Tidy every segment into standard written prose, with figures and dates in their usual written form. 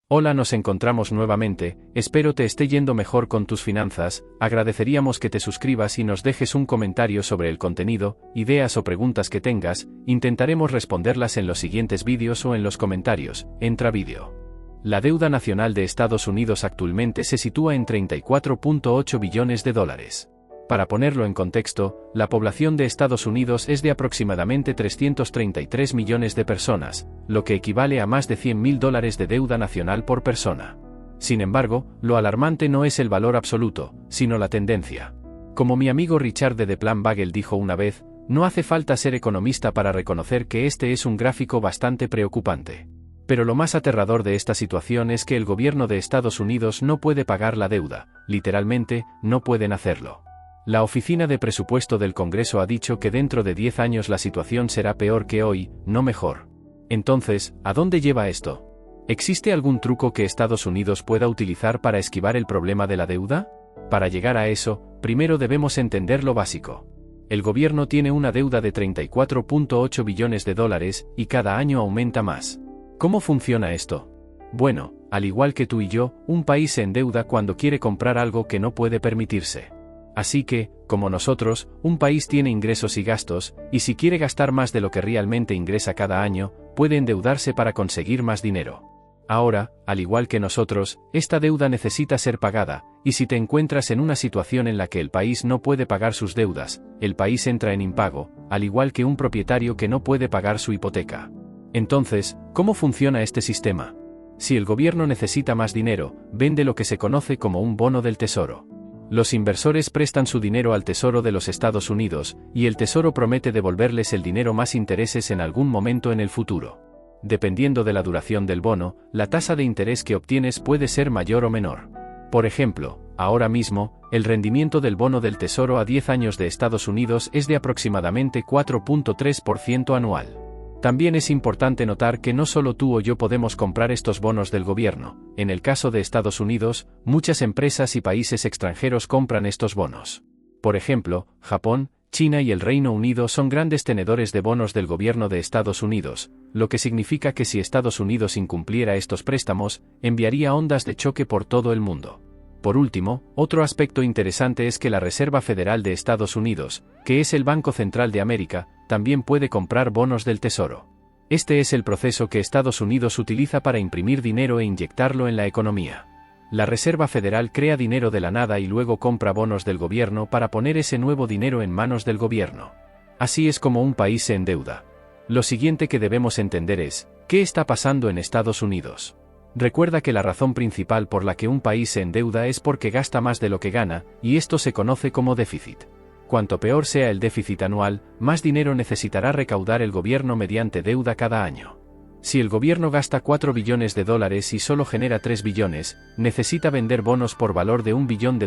Hola, nos encontramos nuevamente, espero te esté yendo mejor con tus finanzas, agradeceríamos que te suscribas y nos dejes un comentario sobre el contenido, ideas o preguntas que tengas, intentaremos responderlas en los siguientes vídeos o en los comentarios, entra vídeo. La deuda nacional de Estados Unidos actualmente se sitúa en 34.8 billones de dólares. Para ponerlo en contexto, la población de Estados Unidos es de aproximadamente 333 millones de personas, lo que equivale a más de $100.000 de deuda nacional por persona. Sin embargo, lo alarmante no es el valor absoluto, sino la tendencia. Como mi amigo Richard de The Plan Bagel dijo una vez, no hace falta ser economista para reconocer que este es un gráfico bastante preocupante. Pero lo más aterrador de esta situación es que el gobierno de Estados Unidos no puede pagar la deuda, literalmente, no pueden hacerlo. La Oficina de Presupuesto del Congreso ha dicho que dentro de 10 años la situación será peor que hoy, no mejor. Entonces, ¿a dónde lleva esto? ¿Existe algún truco que Estados Unidos pueda utilizar para esquivar el problema de la deuda? Para llegar a eso, primero debemos entender lo básico. El gobierno tiene una deuda de 34.8 billones de dólares, y cada año aumenta más. ¿Cómo funciona esto? Bueno, al igual que tú y yo, un país se endeuda cuando quiere comprar algo que no puede permitirse. Así que, como nosotros, un país tiene ingresos y gastos, y si quiere gastar más de lo que realmente ingresa cada año, puede endeudarse para conseguir más dinero. Ahora, al igual que nosotros, esta deuda necesita ser pagada, y si te encuentras en una situación en la que el país no puede pagar sus deudas, el país entra en impago, al igual que un propietario que no puede pagar su hipoteca. Entonces, ¿cómo funciona este sistema? Si el gobierno necesita más dinero, vende lo que se conoce como un bono del tesoro. Los inversores prestan su dinero al Tesoro de los Estados Unidos, y el Tesoro promete devolverles el dinero más intereses en algún momento en el futuro. Dependiendo de la duración del bono, la tasa de interés que obtienes puede ser mayor o menor. Por ejemplo, ahora mismo, el rendimiento del bono del Tesoro a 10 años de Estados Unidos es de aproximadamente 4.3% anual. También es importante notar que no solo tú o yo podemos comprar estos bonos del gobierno. En el caso de Estados Unidos, muchas empresas y países extranjeros compran estos bonos. Por ejemplo, Japón, China y el Reino Unido son grandes tenedores de bonos del gobierno de Estados Unidos, lo que significa que si Estados Unidos incumpliera estos préstamos, enviaría ondas de choque por todo el mundo. Por último, otro aspecto interesante es que la Reserva Federal de Estados Unidos, que es el Banco Central de América, también puede comprar bonos del Tesoro. Este es el proceso que Estados Unidos utiliza para imprimir dinero e inyectarlo en la economía. La Reserva Federal crea dinero de la nada y luego compra bonos del gobierno para poner ese nuevo dinero en manos del gobierno. Así es como un país se endeuda. Lo siguiente que debemos entender es, ¿qué está pasando en Estados Unidos? Recuerda que la razón principal por la que un país se endeuda es porque gasta más de lo que gana, y esto se conoce como déficit. Cuanto peor sea el déficit anual, más dinero necesitará recaudar el gobierno mediante deuda cada año. Si el gobierno gasta 4 billones de dólares y solo genera 3 billones, necesita vender bonos por valor de $1 billón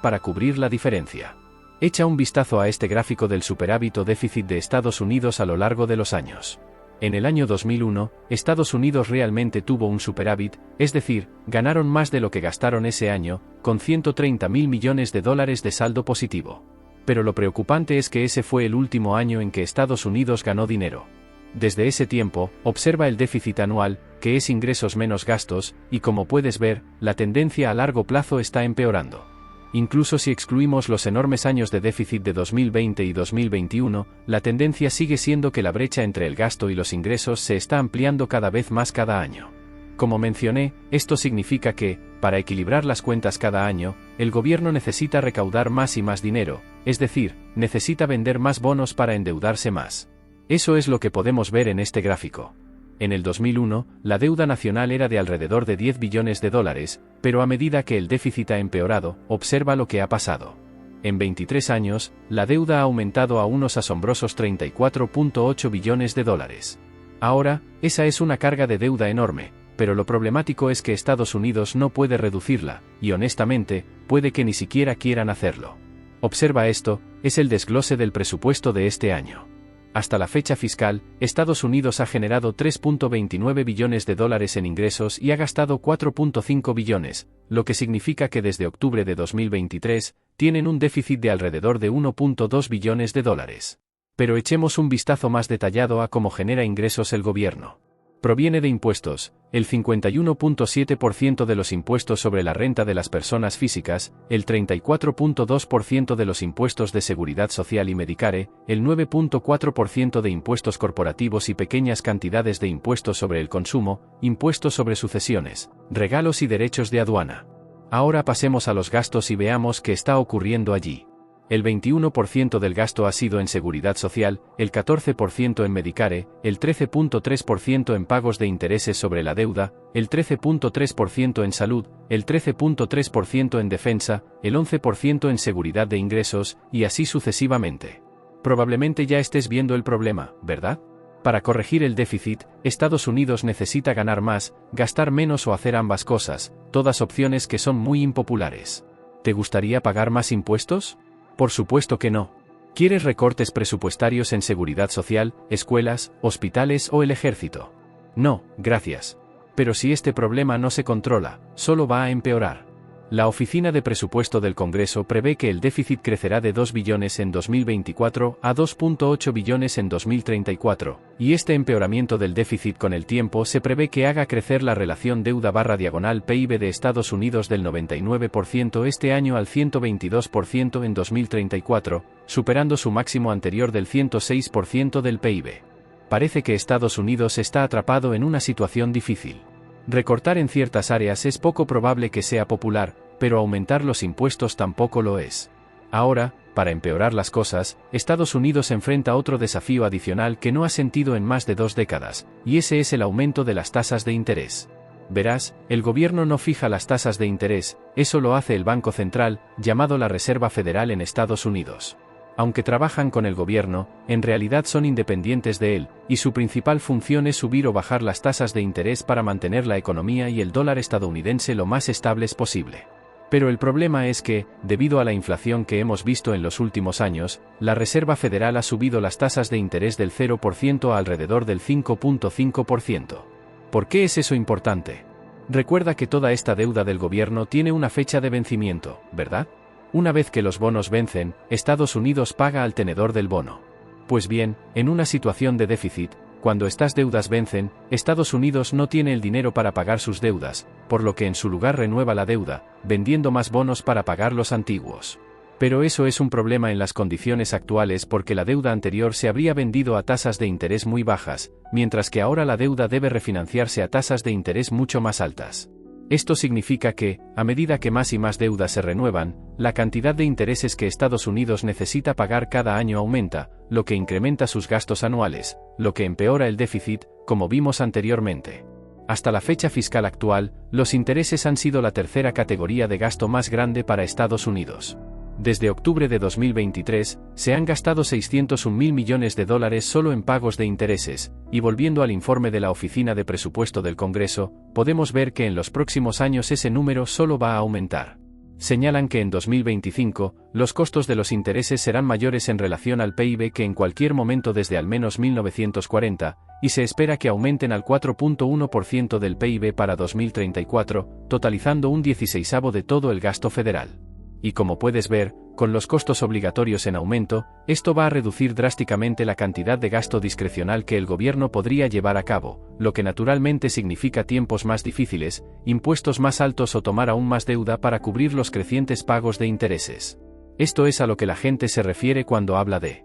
para cubrir la diferencia. Echa un vistazo a este gráfico del superávit o déficit de Estados Unidos a lo largo de los años. En el año 2001, Estados Unidos realmente tuvo un superávit, es decir, ganaron más de lo que gastaron ese año, con $130.000 millones de saldo positivo. Pero lo preocupante es que ese fue el último año en que Estados Unidos ganó dinero. Desde ese tiempo, observa el déficit anual, que es ingresos menos gastos, y como puedes ver, la tendencia a largo plazo está empeorando. Incluso si excluimos los enormes años de déficit de 2020 y 2021, la tendencia sigue siendo que la brecha entre el gasto y los ingresos se está ampliando cada vez más cada año. Como mencioné, esto significa que, para equilibrar las cuentas cada año, el gobierno necesita recaudar más y más dinero, es decir, necesita vender más bonos para endeudarse más. Eso es lo que podemos ver en este gráfico. En el 2001, la deuda nacional era de alrededor de $10 billones, pero a medida que el déficit ha empeorado, observa lo que ha pasado. En 23 años, la deuda ha aumentado a unos asombrosos $34.8 billones. Ahora, esa es una carga de deuda enorme, pero lo problemático es que Estados Unidos no puede reducirla, y honestamente, puede que ni siquiera quieran hacerlo. Observa esto, es el desglose del presupuesto de este año. Hasta la fecha fiscal, Estados Unidos ha generado $3.29 billones en ingresos y ha gastado $4.5 billones, lo que significa que desde octubre de 2023, tienen un déficit de alrededor de $1.2 billones. Pero echemos un vistazo más detallado a cómo genera ingresos el gobierno. Proviene de impuestos, el 51.7% de los impuestos sobre la renta de las personas físicas, el 34.2% de los impuestos de seguridad social y Medicare, el 9.4% de impuestos corporativos y pequeñas cantidades de impuestos sobre el consumo, impuestos sobre sucesiones, regalos y derechos de aduana. Ahora pasemos a los gastos y veamos qué está ocurriendo allí. El 21% del gasto ha sido en seguridad social, el 14% en Medicare, el 13.3% en pagos de intereses sobre la deuda, el 13.3% en salud, el 13.3% en defensa, el 11% en seguridad de ingresos, y así sucesivamente. Probablemente ya estés viendo el problema, ¿verdad? Para corregir el déficit, Estados Unidos necesita ganar más, gastar menos o hacer ambas cosas, todas opciones que son muy impopulares. ¿Te gustaría pagar más impuestos? Por supuesto que no. ¿Quieres recortes presupuestarios en seguridad social, escuelas, hospitales o el ejército? No, gracias. Pero si este problema no se controla, solo va a empeorar. La Oficina de Presupuesto del Congreso prevé que el déficit crecerá de 2 billones en 2024 a 2.8 billones en 2034, y este empeoramiento del déficit con el tiempo se prevé que haga crecer la relación deuda/PIB de Estados Unidos del 99% este año al 122% en 2034, superando su máximo anterior del 106% del PIB. Parece que Estados Unidos está atrapado en una situación difícil. Recortar en ciertas áreas es poco probable que sea popular, pero aumentar los impuestos tampoco lo es. Ahora, para empeorar las cosas, Estados Unidos enfrenta otro desafío adicional que no ha sentido en más de 2 décadas, y ese es el aumento de las tasas de interés. Verás, el gobierno no fija las tasas de interés, eso lo hace el Banco Central, llamado la Reserva Federal en Estados Unidos. Aunque trabajan con el gobierno, en realidad son independientes de él, y su principal función es subir o bajar las tasas de interés para mantener la economía y el dólar estadounidense lo más estables posible. Pero el problema es que, debido a la inflación que hemos visto en los últimos años, la Reserva Federal ha subido las tasas de interés del 0% a alrededor del 5.5%. ¿Por qué es eso importante? Recuerda que toda esta deuda del gobierno tiene una fecha de vencimiento, ¿verdad? Una vez que los bonos vencen, Estados Unidos paga al tenedor del bono. Pues bien, en una situación de déficit, cuando estas deudas vencen, Estados Unidos no tiene el dinero para pagar sus deudas, por lo que en su lugar renueva la deuda, vendiendo más bonos para pagar los antiguos. Pero eso es un problema en las condiciones actuales porque la deuda anterior se habría vendido a tasas de interés muy bajas, mientras que ahora la deuda debe refinanciarse a tasas de interés mucho más altas. Esto significa que, a medida que más y más deudas se renuevan, la cantidad de intereses que Estados Unidos necesita pagar cada año aumenta, lo que incrementa sus gastos anuales, lo que empeora el déficit, como vimos anteriormente. Hasta la fecha fiscal actual, los intereses han sido la tercera categoría de gasto más grande para Estados Unidos. Desde octubre de 2023, se han gastado $601.000 millones solo en pagos de intereses, y volviendo al informe de la Oficina de Presupuesto del Congreso, podemos ver que en los próximos años ese número solo va a aumentar. Señalan que en 2025, los costos de los intereses serán mayores en relación al PIB que en cualquier momento desde al menos 1940, y se espera que aumenten al 4.1% del PIB para 2034, totalizando un 16avo de todo el gasto federal. Y como puedes ver, con los costos obligatorios en aumento, esto va a reducir drásticamente la cantidad de gasto discrecional que el gobierno podría llevar a cabo, lo que naturalmente significa tiempos más difíciles, impuestos más altos o tomar aún más deuda para cubrir los crecientes pagos de intereses. Esto es a lo que la gente se refiere cuando habla de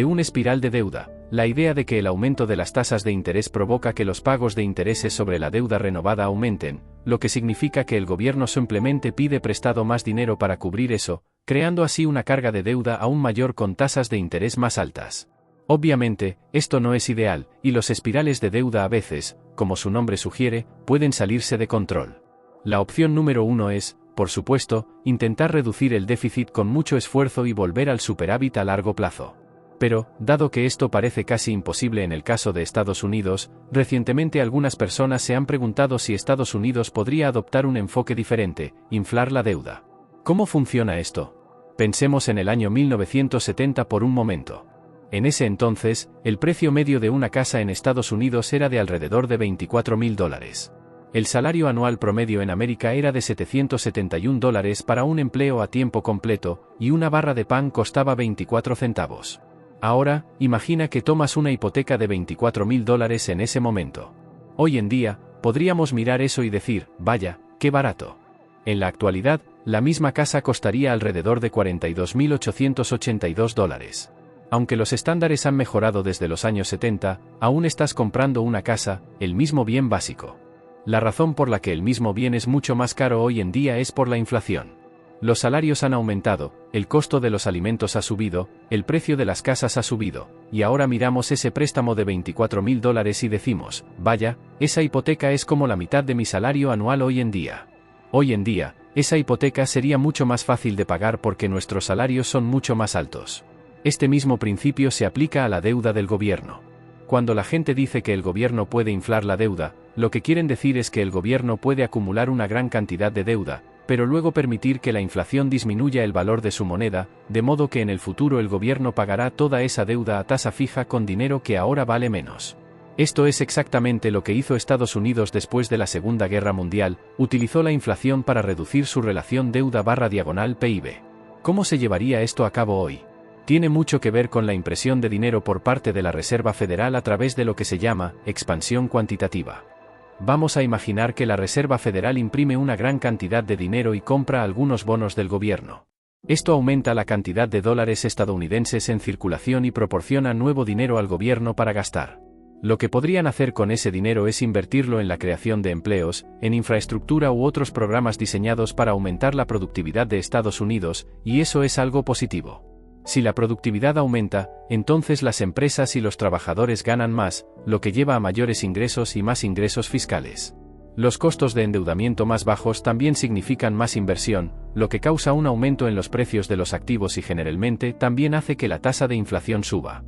una espiral de deuda, la idea de que el aumento de las tasas de interés provoca que los pagos de intereses sobre la deuda renovada aumenten, lo que significa que el gobierno simplemente pide prestado más dinero para cubrir eso, creando así una carga de deuda aún mayor con tasas de interés más altas. Obviamente, esto no es ideal, y los espirales de deuda a veces, como su nombre sugiere, pueden salirse de control. La opción número 1 es, por supuesto, intentar reducir el déficit con mucho esfuerzo y volver al superávit a largo plazo. Pero, dado que esto parece casi imposible en el caso de Estados Unidos, recientemente algunas personas se han preguntado si Estados Unidos podría adoptar un enfoque diferente, inflar la deuda. ¿Cómo funciona esto? Pensemos en el año 1970 por un momento. En ese entonces, el precio medio de una casa en Estados Unidos era de alrededor de $24.000. El salario anual promedio en América era de $771 para un empleo a tiempo completo, y una barra de pan costaba 24 centavos. Ahora, imagina que tomas una hipoteca de $24.000 en ese momento. Hoy en día, podríamos mirar eso y decir, vaya, qué barato. En la actualidad, la misma casa costaría alrededor de $42.882. Aunque los estándares han mejorado desde los años 70, aún estás comprando una casa, el mismo bien básico. La razón por la que el mismo bien es mucho más caro hoy en día es por la inflación. Los salarios han aumentado, el costo de los alimentos ha subido, el precio de las casas ha subido, y ahora miramos ese préstamo de $24.000 y decimos, vaya, esa hipoteca es como la mitad de mi salario anual hoy en día. Hoy en día, esa hipoteca sería mucho más fácil de pagar porque nuestros salarios son mucho más altos. Este mismo principio se aplica a la deuda del gobierno. Cuando la gente dice que el gobierno puede inflar la deuda, lo que quieren decir es que el gobierno puede acumular una gran cantidad de deuda, pero luego permitir que la inflación disminuya el valor de su moneda, de modo que en el futuro el gobierno pagará toda esa deuda a tasa fija con dinero que ahora vale menos. Esto es exactamente lo que hizo Estados Unidos después de la Segunda Guerra Mundial, utilizó la inflación para reducir su relación deuda/PIB. ¿Cómo se llevaría esto a cabo hoy? Tiene mucho que ver con la impresión de dinero por parte de la Reserva Federal a través de lo que se llama expansión cuantitativa. Vamos a imaginar que la Reserva Federal imprime una gran cantidad de dinero y compra algunos bonos del gobierno. Esto aumenta la cantidad de dólares estadounidenses en circulación y proporciona nuevo dinero al gobierno para gastar. Lo que podrían hacer con ese dinero es invertirlo en la creación de empleos, en infraestructura u otros programas diseñados para aumentar la productividad de Estados Unidos, y eso es algo positivo. Si la productividad aumenta, entonces las empresas y los trabajadores ganan más, lo que lleva a mayores ingresos y más ingresos fiscales. Los costos de endeudamiento más bajos también significan más inversión, lo que causa un aumento en los precios de los activos y generalmente también hace que la tasa de inflación suba.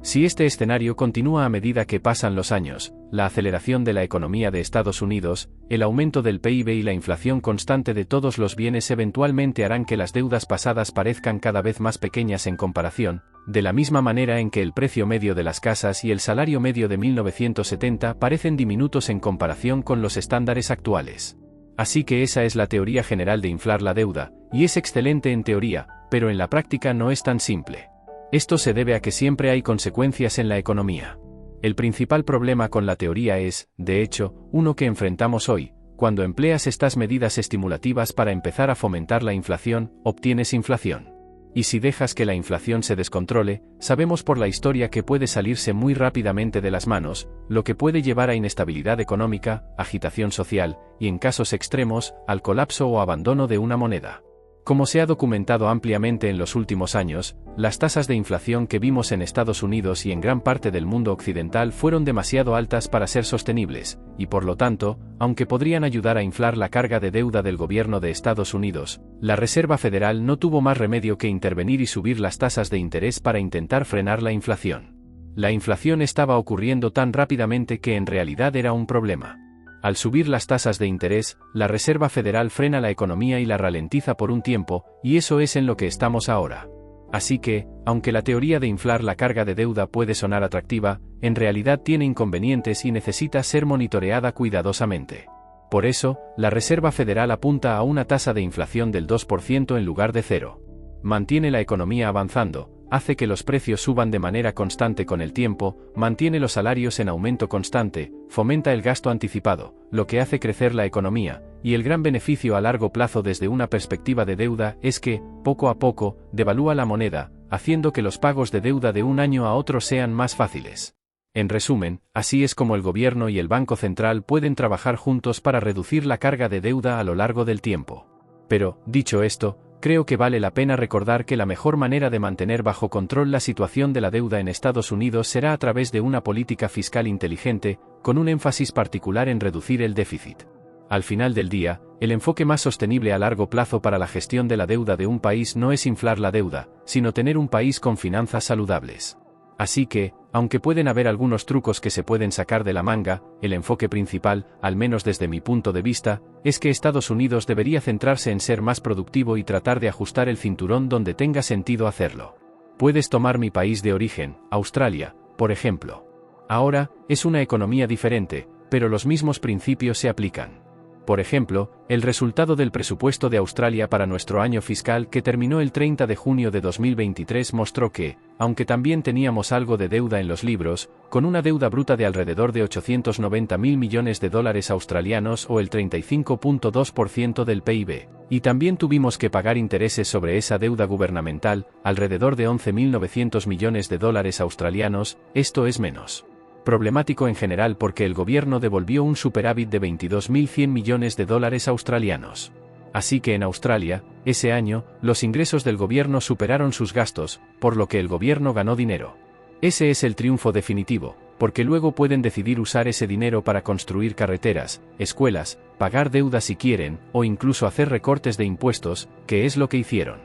Si este escenario continúa a medida que pasan los años, la aceleración de la economía de Estados Unidos, el aumento del PIB y la inflación constante de todos los bienes eventualmente harán que las deudas pasadas parezcan cada vez más pequeñas en comparación, de la misma manera en que el precio medio de las casas y el salario medio de 1970 parecen diminutos en comparación con los estándares actuales. Así que esa es la teoría general de inflar la deuda, y es excelente en teoría, pero en la práctica no es tan simple. Esto se debe a que siempre hay consecuencias en la economía. El principal problema con la teoría es, de hecho, uno que enfrentamos hoy. Cuando empleas estas medidas estimulativas para empezar a fomentar la inflación, obtienes inflación. Y si dejas que la inflación se descontrole, sabemos por la historia que puede salirse muy rápidamente de las manos, lo que puede llevar a inestabilidad económica, agitación social, y en casos extremos, al colapso o abandono de una moneda. Como se ha documentado ampliamente en los últimos años, las tasas de inflación que vimos en Estados Unidos y en gran parte del mundo occidental fueron demasiado altas para ser sostenibles, y por lo tanto, aunque podrían ayudar a inflar la carga de deuda del gobierno de Estados Unidos, la Reserva Federal no tuvo más remedio que intervenir y subir las tasas de interés para intentar frenar la inflación. La inflación estaba ocurriendo tan rápidamente que en realidad era un problema. Al subir las tasas de interés, la Reserva Federal frena la economía y la ralentiza por un tiempo, y eso es en lo que estamos ahora. Así que, aunque la teoría de inflar la carga de deuda puede sonar atractiva, en realidad tiene inconvenientes y necesita ser monitoreada cuidadosamente. Por eso, la Reserva Federal apunta a una tasa de inflación del 2% en lugar de 0. Mantiene la economía avanzando, hace que los precios suban de manera constante con el tiempo, mantiene los salarios en aumento constante, fomenta el gasto anticipado, lo que hace crecer la economía, y el gran beneficio a largo plazo desde una perspectiva de deuda es que, poco a poco, devalúa la moneda, haciendo que los pagos de deuda de un año a otro sean más fáciles. En resumen, así es como el gobierno y el Banco Central pueden trabajar juntos para reducir la carga de deuda a lo largo del tiempo. Pero, dicho esto, creo que vale la pena recordar que la mejor manera de mantener bajo control la situación de la deuda en Estados Unidos será a través de una política fiscal inteligente, con un énfasis particular en reducir el déficit. Al final del día, el enfoque más sostenible a largo plazo para la gestión de la deuda de un país no es inflar la deuda, sino tener un país con finanzas saludables. Así que, aunque pueden haber algunos trucos que se pueden sacar de la manga, el enfoque principal, al menos desde mi punto de vista, es que Estados Unidos debería centrarse en ser más productivo y tratar de ajustar el cinturón donde tenga sentido hacerlo. Puedes tomar mi país de origen, Australia, por ejemplo. Ahora, es una economía diferente, pero los mismos principios se aplican. Por ejemplo, el resultado del presupuesto de Australia para nuestro año fiscal que terminó el 30 de junio de 2023 mostró que, aunque también teníamos algo de deuda en los libros, con una deuda bruta de alrededor de 890.000 millones de dólares australianos o el 35.2% del PIB, y también tuvimos que pagar intereses sobre esa deuda gubernamental, alrededor de 11.900 millones de dólares australianos, esto es menos problemático en general porque el gobierno devolvió un superávit de 22.100 millones de dólares australianos. Así que en Australia, ese año, los ingresos del gobierno superaron sus gastos, por lo que el gobierno ganó dinero. Ese es el triunfo definitivo, porque luego pueden decidir usar ese dinero para construir carreteras, escuelas, pagar deudas si quieren, o incluso hacer recortes de impuestos, que es lo que hicieron.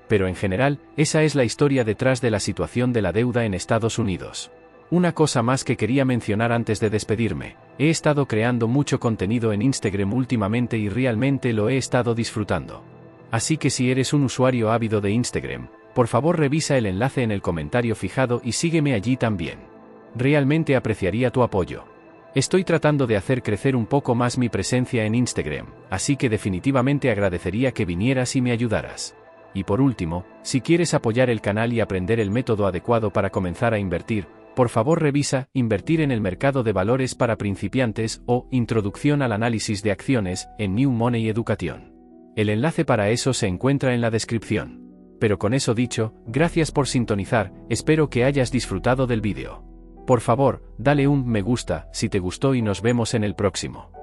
Pero en general, esa es la historia detrás de la situación de la deuda en Estados Unidos. Una cosa más que quería mencionar antes de despedirme, he estado creando mucho contenido en Instagram últimamente y realmente lo he estado disfrutando. Así que si eres un usuario ávido de Instagram, por favor revisa el enlace en el comentario fijado y sígueme allí también. Realmente apreciaría tu apoyo. Estoy tratando de hacer crecer un poco más mi presencia en Instagram, así que definitivamente agradecería que vinieras y me ayudaras. Y por último, si quieres apoyar el canal y aprender el método adecuado para comenzar a invertir, por favor revisa Invertir en el mercado de valores para principiantes o Introducción al análisis de acciones en New Money Education. El enlace para eso se encuentra en la descripción. Pero con eso dicho, gracias por sintonizar, espero que hayas disfrutado del vídeo. Por favor, dale un me gusta si te gustó y nos vemos en el próximo.